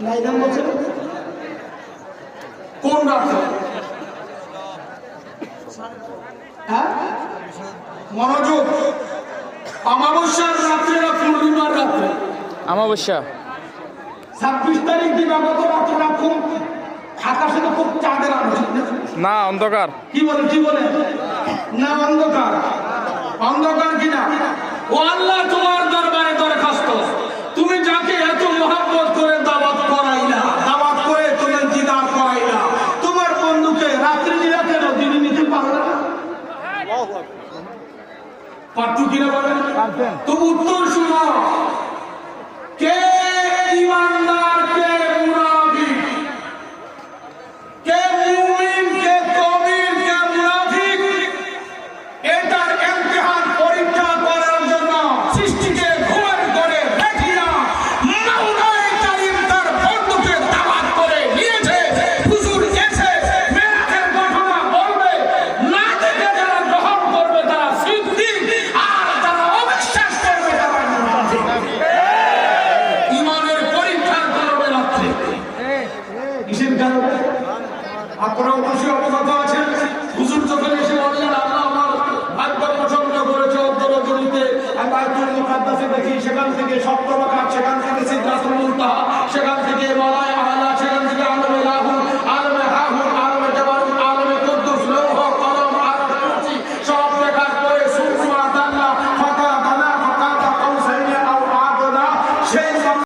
নাইলাম বলছে কোন রাত্রে? হ্যাঁ মনোযোগ, অমাবস্যার রাত্রে না পূর্ণিমার রাত্রে? অমাবস্যা। 26 তারিখ দিবাগত রাত্রটা খুব আকাশে তো খুব চাঁদের আলো, না অন্ধকার। কি বলে কি বলে না অন্ধকার, অন্ধকার কিনা? ও আল্লাহ তোমার দরবারে দরখাস্ত, তুমি যাকে এত মহব্বত করে দাওয়াত করাইলা, দাওয়াত করে তুমি দিদার করাইলা, তোমার বন্ধুকে রাত্রি নিরা কেন দিনে নিতে পারলা না? পারতু কিনা বলেন? তুমি উত্তর শুনো, কে ইমানদার কে মুনাফিক, কে মুমিন কে কবির কে মুনাফিক, এটার ইমতিহান পরীক্ষা করার জন্য সৃষ্টিকে ঘুমের করে দেখিয়া মাওলায়ে কারীম তার বন্ধুকে দাওয়াত করে নিয়েছে। হুজুর এসে মেরাজের ঘটনা বলবে, না দেখে যারা গ্রহণ করবে তারা সিদ্দিক, আর যারা অবিশ্বাস করবে তারা মুনাফিক। ইমানের পরীক্ষা করবে রাত্রে, কিসের কারণে? আপনারা অবশ্যই অবগত